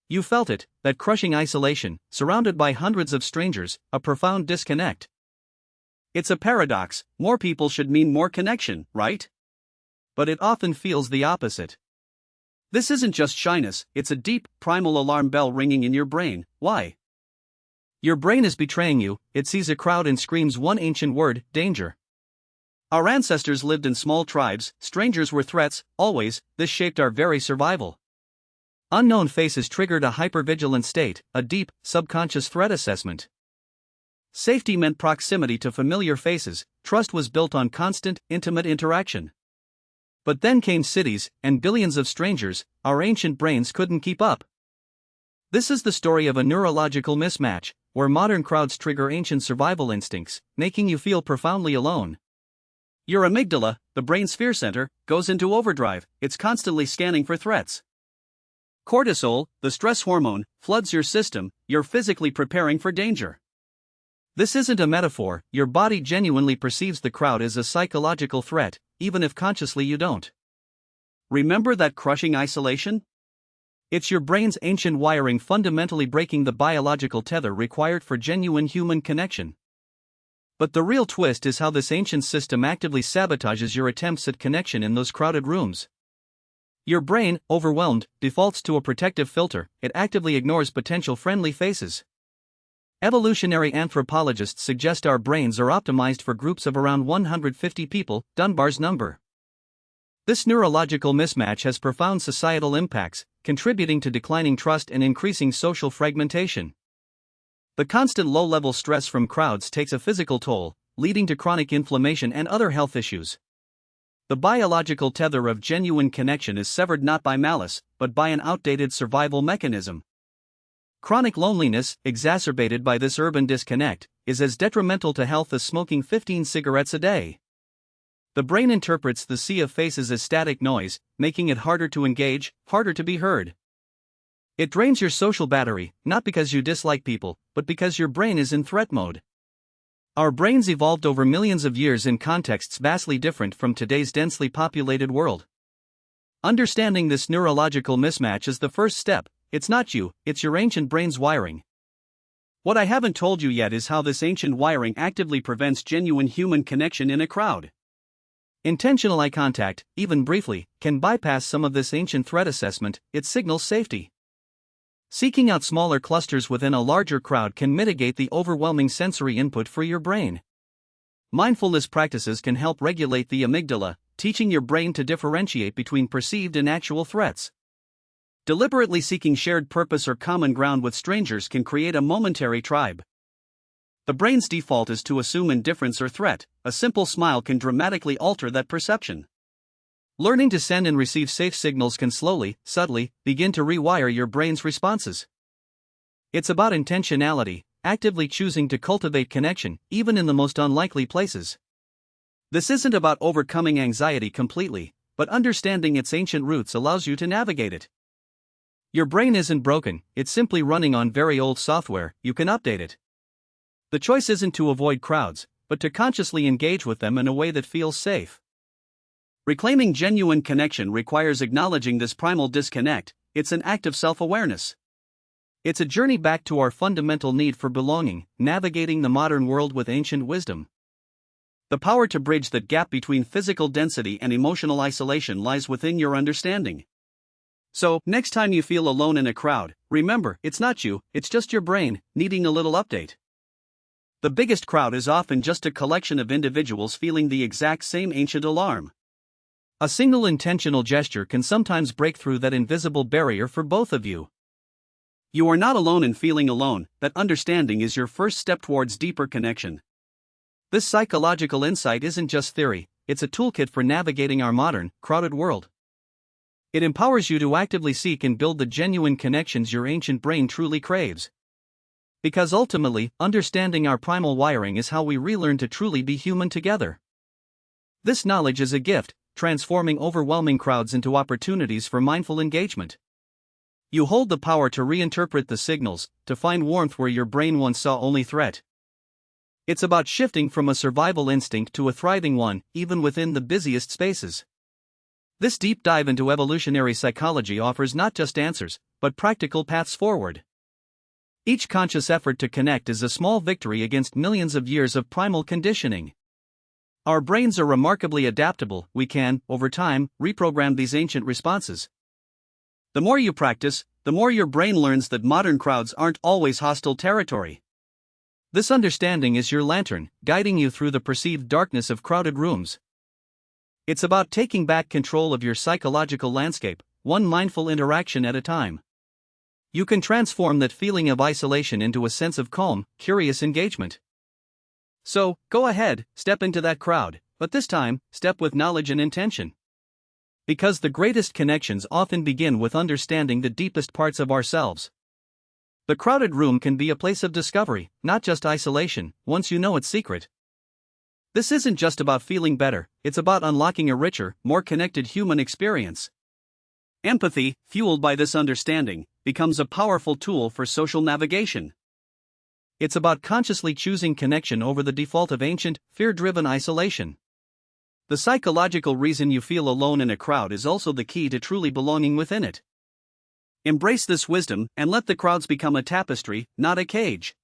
You felt it, that crushing isolation, surrounded by hundreds of strangers, a profound disconnect. It's a paradox, more people should mean more connection, right? But it often feels the opposite. This isn't just shyness, it's a deep, primal alarm bell ringing in your brain. Why? Your brain is betraying you, it sees a crowd and screams one ancient word: danger. Our ancestors lived in small tribes, strangers were threats, always. This shaped our very survival. Unknown faces triggered a hypervigilant state, a deep, subconscious threat assessment. Safety meant proximity to familiar faces, trust was built on constant, intimate interaction. But then came cities, and billions of strangers. Our ancient brains couldn't keep up. This is the story of a neurological mismatch, where modern crowds trigger ancient survival instincts, making you feel profoundly alone. Your amygdala, the brain's fear center, goes into overdrive, it's constantly scanning for threats. Cortisol, the stress hormone, floods your system, you're physically preparing for danger. This isn't a metaphor, your body genuinely perceives the crowd as a psychological threat, even if consciously you don't. Remember that crushing isolation? It's your brain's ancient wiring fundamentally breaking the biological tether required for genuine human connection. But the real twist is how this ancient system actively sabotages your attempts at connection in those crowded rooms. Your brain, overwhelmed, defaults to a protective filter, it actively ignores potential friendly faces. Evolutionary anthropologists suggest our brains are optimized for groups of around 150 people, Dunbar's number. This neurological mismatch has profound societal impacts, contributing to declining trust and increasing social fragmentation. The constant low-level stress from crowds takes a physical toll, leading to chronic inflammation and other health issues. The biological tether of genuine connection is severed not by malice, but by an outdated survival mechanism. Chronic loneliness, exacerbated by this urban disconnect, is as detrimental to health as smoking 15 cigarettes a day. The brain interprets the sea of faces as static noise, making it harder to engage, harder to be heard. It drains your social battery, not because you dislike people, but because your brain is in threat mode. Our brains evolved over millions of years in contexts vastly different from today's densely populated world. Understanding this neurological mismatch is the first step. It's not you, it's your ancient brain's wiring. What I haven't told you yet is how this ancient wiring actively prevents genuine human connection in a crowd. Intentional eye contact, even briefly, can bypass some of this ancient threat assessment. It signals safety. Seeking out smaller clusters within a larger crowd can mitigate the overwhelming sensory input for your brain. Mindfulness practices can help regulate the amygdala, teaching your brain to differentiate between perceived and actual threats. Deliberately seeking shared purpose or common ground with strangers can create a momentary tribe. The brain's default is to assume indifference or threat. A simple smile can dramatically alter that perception. Learning to send and receive safe signals can slowly, subtly, begin to rewire your brain's responses. It's about intentionality, actively choosing to cultivate connection, even in the most unlikely places. This isn't about overcoming anxiety completely, but understanding its ancient roots allows you to navigate it. Your brain isn't broken, it's simply running on very old software. You can update it. The choice isn't to avoid crowds, but to consciously engage with them in a way that feels safe. Reclaiming genuine connection requires acknowledging this primal disconnect. It's an act of self-awareness. It's a journey back to our fundamental need for belonging, navigating the modern world with ancient wisdom. The power to bridge that gap between physical density and emotional isolation lies within your understanding. So, next time you feel alone in a crowd, remember, it's not you, it's just your brain, needing a little update. The biggest crowd is often just a collection of individuals feeling the exact same ancient alarm. A single intentional gesture can sometimes break through that invisible barrier for both of you. You are not alone in feeling alone. That understanding is your first step towards deeper connection. This psychological insight isn't just theory, it's a toolkit for navigating our modern, crowded world. It empowers you to actively seek and build the genuine connections your ancient brain truly craves. Because ultimately, understanding our primal wiring is how we relearn to truly be human together. This knowledge is a gift, transforming overwhelming crowds into opportunities for mindful engagement. You hold the power to reinterpret the signals, to find warmth where your brain once saw only threat. It's about shifting from a survival instinct to a thriving one, even within the busiest spaces. This deep dive into evolutionary psychology offers not just answers, but practical paths forward. Each conscious effort to connect is a small victory against millions of years of primal conditioning. Our brains are remarkably adaptable. We can, over time, reprogram these ancient responses. The more you practice, the more your brain learns that modern crowds aren't always hostile territory. This understanding is your lantern, guiding you through the perceived darkness of crowded rooms. It's about taking back control of your psychological landscape, one mindful interaction at a time. You can transform that feeling of isolation into a sense of calm, curious engagement. So, go ahead, step into that crowd, but this time, step with knowledge and intention. Because the greatest connections often begin with understanding the deepest parts of ourselves. The crowded room can be a place of discovery, not just isolation, once you know its secret. This isn't just about feeling better, it's about unlocking a richer, more connected human experience. Empathy, fueled by this understanding, becomes a powerful tool for social navigation. It's about consciously choosing connection over the default of ancient, fear-driven isolation. The psychological reason you feel alone in a crowd is also the key to truly belonging within it. Embrace this wisdom and let the crowds become a tapestry, not a cage.